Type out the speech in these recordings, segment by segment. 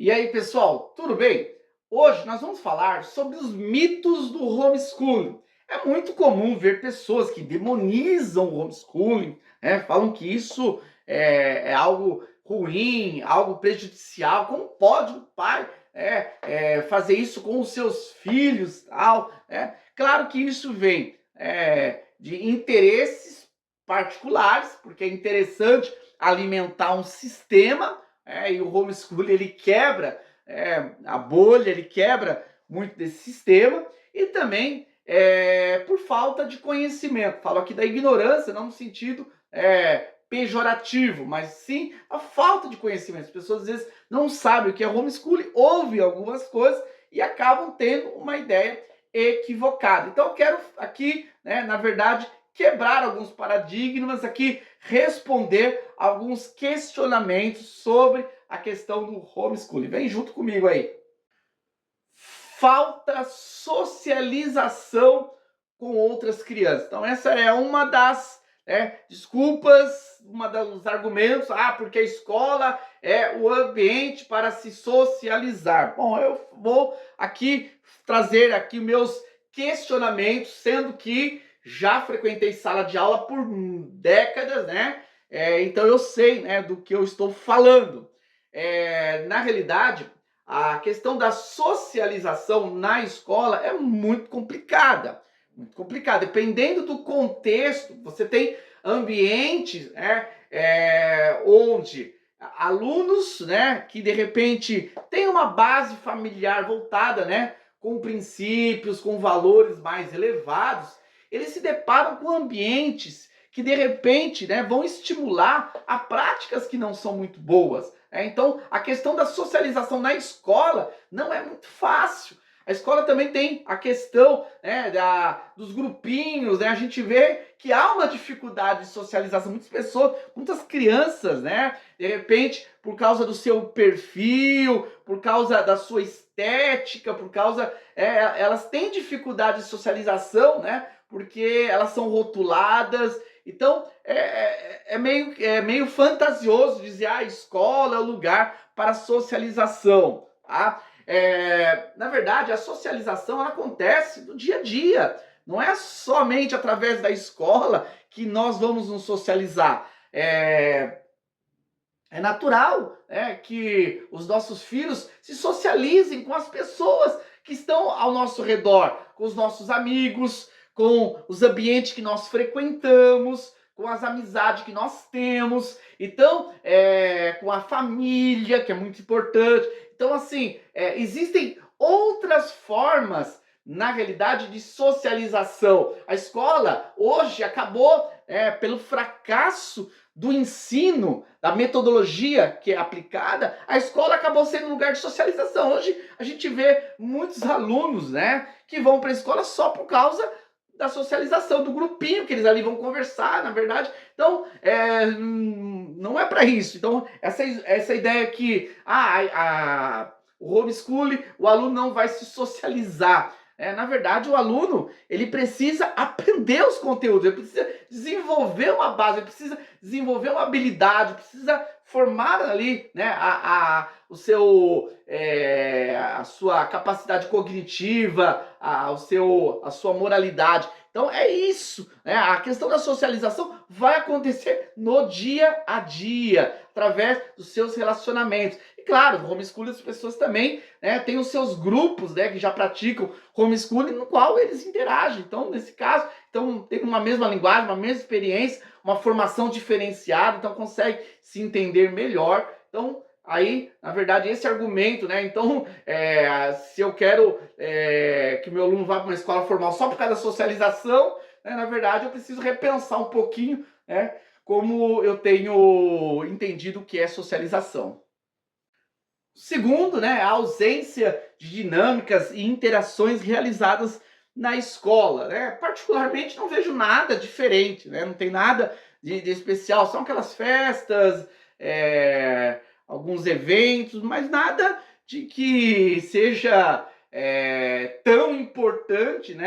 E aí, pessoal, tudo bem? Hoje nós vamos falar sobre os mitos do homeschooling. É muito comum ver pessoas que demonizam o homeschooling, né? Falam que isso é algo ruim, algo prejudicial. Como pode um pai fazer isso com os seus filhos, tal? Claro que isso vem de interesses particulares, porque é interessante alimentar um sistema, e o homeschooling ele quebra a bolha, ele quebra muito desse sistema, e também por falta de conhecimento. Falo aqui da ignorância, não no sentido pejorativo, mas sim a falta de conhecimento. As pessoas às vezes não sabem o que é homeschooling, ouvem algumas coisas e acabam tendo uma ideia equivocada. Então eu quero aqui, na verdade, quebrar alguns paradigmas aqui, responder alguns questionamentos sobre a questão do homeschooling. Vem junto comigo aí. Falta socialização com outras crianças. Então essa é uma das desculpas, uma dos argumentos, porque a escola é o ambiente para se socializar. Bom, eu vou aqui trazer aqui meus questionamentos, sendo que já frequentei sala de aula por décadas, né? Então eu sei, do que eu estou falando. Na realidade, a questão da socialização na escola é muito complicada. Muito complicada. Dependendo do contexto, você tem ambientes onde alunos, que de repente têm uma base familiar voltada, com princípios, com valores mais elevados, eles se deparam com ambientes que de repente vão estimular a práticas que não são muito boas. Então, a questão da socialização na escola não é muito fácil. A escola também tem a questão dos grupinhos, a gente vê que há uma dificuldade de socialização. Muitas pessoas, muitas crianças, de repente, por causa do seu perfil, por causa da sua estética, por causa... elas têm dificuldade de socialização, porque elas são rotuladas. Então, é meio fantasioso dizer a escola é o lugar para socialização. Tá? Na verdade, a socialização ela acontece no dia a dia. Não é somente através da escola que nós vamos nos socializar. É natural que os nossos filhos se socializem com as pessoas que estão ao nosso redor, com os nossos amigos, com os ambientes que nós frequentamos, com as amizades que nós temos, então, com a família, que é muito importante. Então, assim, existem outras formas, na realidade, de socialização. A escola, hoje, acabou pelo fracasso do ensino, da metodologia que é aplicada, a escola acabou sendo um lugar de socialização. Hoje, a gente vê muitos alunos, que vão para a escola só por causa da socialização, do grupinho que eles ali vão conversar, na verdade. Então, não é para isso. Então, essa ideia que o homeschooling, o aluno não vai se socializar. Na verdade, o aluno ele precisa aprender os conteúdos, ele precisa desenvolver uma base, ele precisa desenvolver uma habilidade, precisa formar ali a sua capacidade cognitiva, a sua moralidade. Então é isso, a questão da socialização vai acontecer no dia a dia, através dos seus relacionamentos. E claro, no homeschooling as pessoas também têm os seus grupos que já praticam homeschooling, no qual eles interagem. Então, nesse caso, tem uma mesma linguagem, uma mesma experiência, uma formação diferenciada, então consegue se entender melhor. Então, aí, na verdade, esse argumento, então, se eu quero que meu aluno vá para uma escola formal só por causa da socialização, na verdade, eu preciso repensar um pouquinho, como eu tenho entendido o que é socialização. Segundo, a ausência de dinâmicas e interações realizadas na escola. Particularmente, não vejo nada diferente, não tem nada de especial. São aquelas festas, alguns eventos, mas nada de que seja tão importante,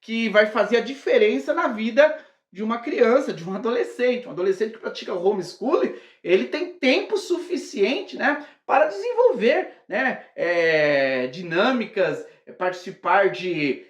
que vai fazer a diferença na vida de uma criança, de um adolescente. Um adolescente que pratica homeschooling, ele tem tempo suficiente, né, para desenvolver, né, dinâmicas, participar de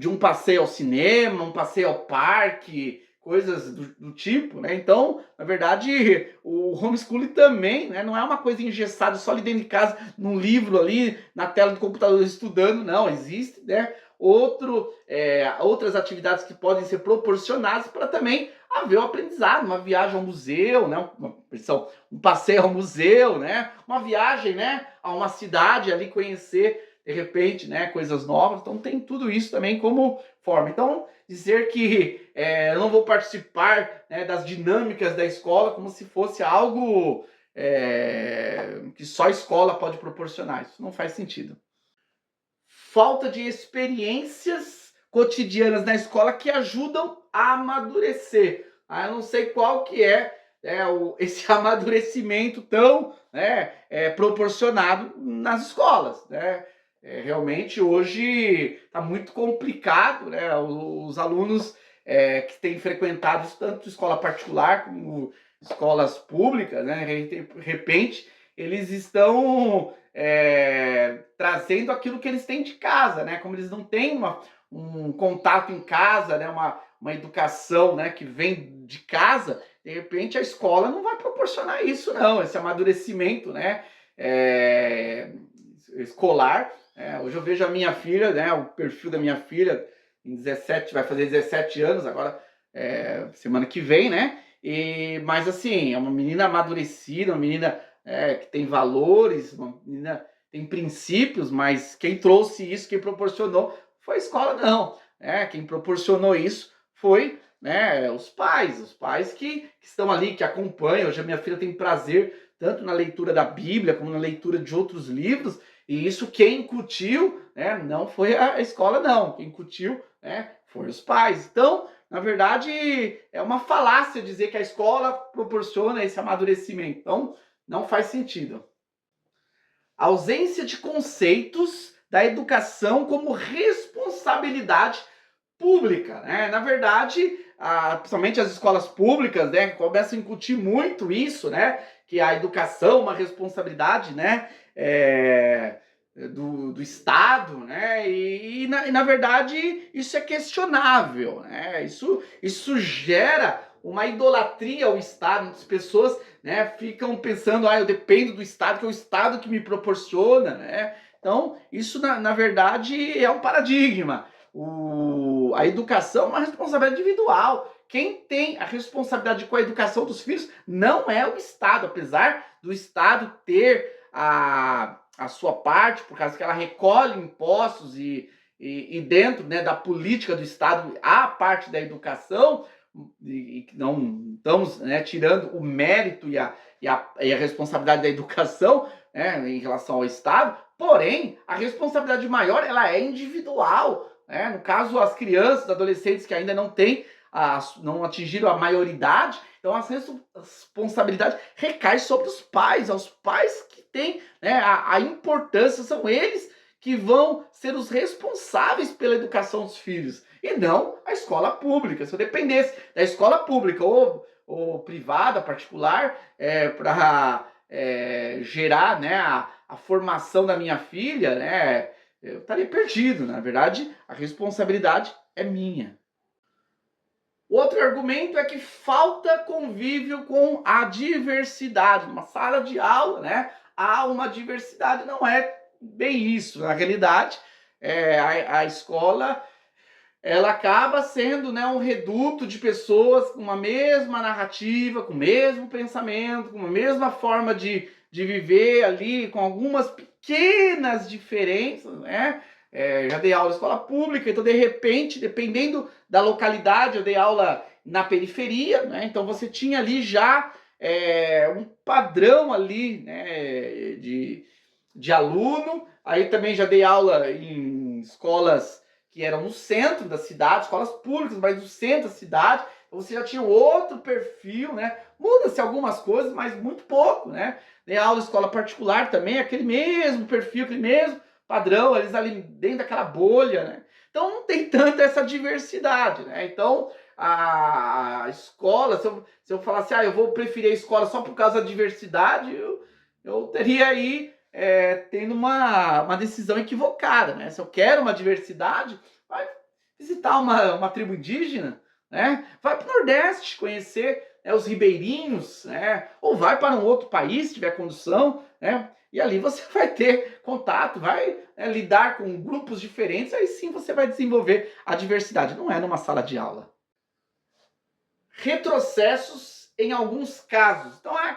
um passeio ao cinema, um passeio ao parque, coisas do tipo, né? Então, na verdade, o homeschooling também, né, não é uma coisa engessada só ali dentro de casa, num livro ali, na tela do computador estudando, não. Existe, né, outras atividades que podem ser proporcionadas para também haver o aprendizado, uma viagem ao museu, né, um passeio ao museu, né, uma viagem, né, a uma cidade ali conhecer de repente, né, coisas novas. Então tem tudo isso também como forma. Então dizer que eu não vou participar, né, das dinâmicas da escola como se fosse algo que só a escola pode proporcionar, isso não faz sentido. Falta de experiências cotidianas na escola que ajudam a amadurecer. Eu não sei qual que esse amadurecimento tão, né, proporcionado nas escolas, né? Realmente hoje está muito complicado, né? Os alunos que têm frequentado tanto escola particular como escolas públicas, né? De repente eles estão trazendo aquilo que eles têm de casa, né? Como eles não têm um contato em casa, né? Uma educação, né, que vem de casa, de repente a escola não vai proporcionar isso, não, esse amadurecimento, né, escolar. Hoje eu vejo a minha filha, né, o perfil da minha filha, em 17, vai fazer 17 anos agora, semana que vem, né? Mas assim, é uma menina amadurecida, uma menina que tem valores, uma menina que tem princípios, mas quem trouxe isso, quem proporcionou, foi a escola, não. Quem proporcionou isso foi, né, os pais que estão ali, que acompanham. Hoje a minha filha tem prazer tanto na leitura da Bíblia como na leitura de outros livros, e isso quem incutiu, né, não foi a escola, não. Quem incutiu, né, foi os pais. Então, na verdade, é uma falácia dizer que a escola proporciona esse amadurecimento. Então, não faz sentido. A ausência de conceitos da educação como responsabilidade pública, né? Na verdade, principalmente as escolas públicas, né, começam a incutir muito isso, né? Que a educação é uma responsabilidade, né? Do Estado, né? Na verdade isso é questionável, né? Isso gera uma idolatria ao Estado. Muitas pessoas, né, ficam pensando, eu dependo do Estado, que é o Estado que me proporciona, né? Então isso na verdade é um paradigma. A educação é uma responsabilidade individual. Quem tem a responsabilidade com a educação dos filhos não é o Estado, apesar do Estado ter a sua parte, por causa que ela recolhe impostos e dentro, né, da política do Estado, a parte da educação, e que não estamos, né, tirando o mérito e a responsabilidade da educação, né, em relação ao Estado, porém, a responsabilidade maior ela é individual. No caso, as crianças, adolescentes que ainda não atingiram a maioridade, então a responsabilidade recai sobre os pais, aos pais que têm, né, a importância, são eles que vão ser os responsáveis pela educação dos filhos, e não a escola pública. Se eu dependesse da escola pública ou privada, particular, para gerar, né, a formação da minha filha, né, eu estaria perdido. Na verdade, a responsabilidade é minha. Outro argumento é que falta convívio com a diversidade. Numa sala de aula, né, há uma diversidade, não é bem isso. Na realidade, a escola ela acaba sendo, né, um reduto de pessoas com uma mesma narrativa, com o mesmo pensamento, com a mesma forma de viver ali, com algumas pequenas diferenças, né? Já dei aula em escola pública, então de repente, dependendo da localidade, eu dei aula na periferia, né? Então você tinha ali já um padrão ali, né, de aluno. Aí também já dei aula em escolas que eram no centro da cidade, escolas públicas, mas no centro da cidade, você já tinha outro perfil, né? Muda-se algumas coisas, mas muito pouco, né? Dei aula em escola particular também, aquele mesmo perfil, aquele mesmo padrão, eles ali dentro daquela bolha, né? Então não tem tanta essa diversidade, né? Então a escola, se eu falasse, eu vou preferir a escola só por causa da diversidade, eu teria aí tendo uma decisão equivocada, né? Se eu quero uma diversidade, vai visitar uma tribo indígena, né? Vai para o Nordeste conhecer, né, os ribeirinhos, né? Ou vai para um outro país, se tiver condição, né? E ali você vai ter contato, vai, né, lidar com grupos diferentes, aí sim você vai desenvolver a diversidade. Não é numa sala de aula. Retrocessos em alguns casos. Então é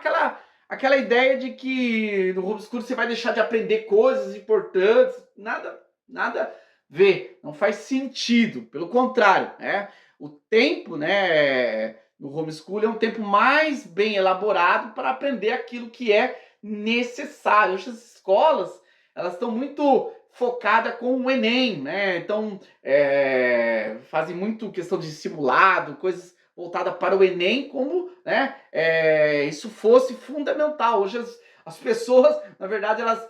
aquela ideia de que no homeschooling você vai deixar de aprender coisas importantes. Nada a ver. Não faz sentido. Pelo contrário, né? O tempo, né, no homeschooling é um tempo mais bem elaborado para aprender aquilo que é necessário. Hoje as escolas, elas estão muito focadas com o Enem, né? Então fazem muito questão de simulado, coisas voltada para o Enem, como, né, isso fosse fundamental. Hoje as pessoas, na verdade, elas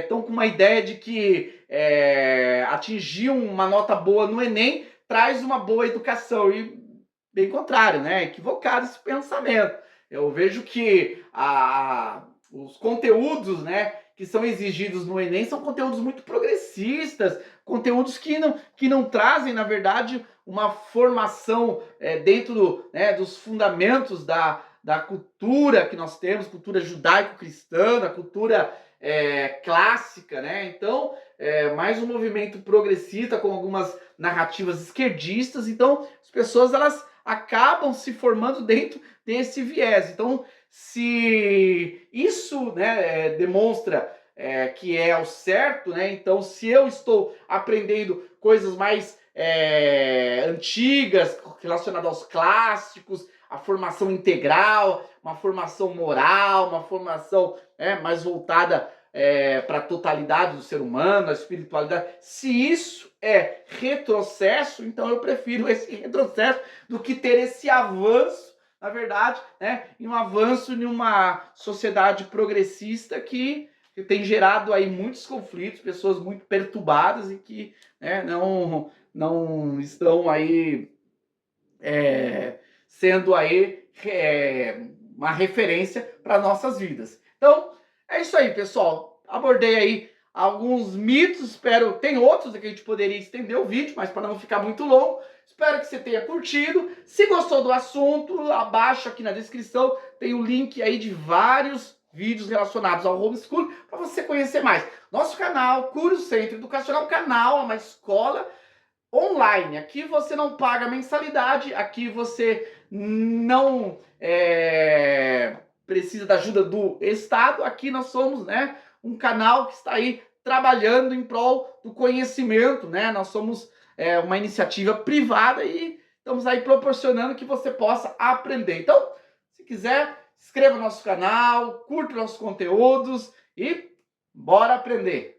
estão com uma ideia de que atingir uma nota boa no Enem traz uma boa educação, e bem contrário, né? Equivocado esse pensamento. Eu vejo que os conteúdos, né, que são exigidos no Enem são conteúdos muito progressistas, conteúdos que não trazem, na verdade, uma formação dentro né, dos fundamentos da cultura que nós temos, cultura judaico-cristã, da cultura clássica, né? Então, mais um movimento progressista com algumas narrativas esquerdistas. Então, as pessoas elas acabam se formando dentro desse viés. Então, se isso, né, demonstra que é o certo, né? Então, se eu estou aprendendo coisas mais antigas, relacionadas aos clássicos, a formação integral, uma formação moral, uma formação mais voltada para a totalidade do ser humano, a espiritualidade. Se isso é retrocesso, então eu prefiro esse retrocesso do que ter esse avanço, na verdade, né, em um avanço em uma sociedade progressista que tem gerado aí muitos conflitos, pessoas muito perturbadas e que não estão aí sendo aí uma referência para nossas vidas. Então, é isso aí, pessoal. Abordei aí alguns mitos, espero... Tem outros que a gente poderia estender o vídeo, mas para não ficar muito longo, espero que você tenha curtido. Se gostou do assunto, abaixo aqui na descrição tem o link aí de vários vídeos relacionados ao homeschooling para você conhecer mais. Nosso canal, Curo Centro Educacional, canal, uma escola online. Aqui você não paga mensalidade, aqui você não precisa da ajuda do Estado. Aqui nós somos, né, um canal que está aí trabalhando em prol do conhecimento, né? Nós somos uma iniciativa privada e estamos aí proporcionando que você possa aprender. Então, se quiser, inscreva no nosso canal, curta nossos conteúdos e bora aprender!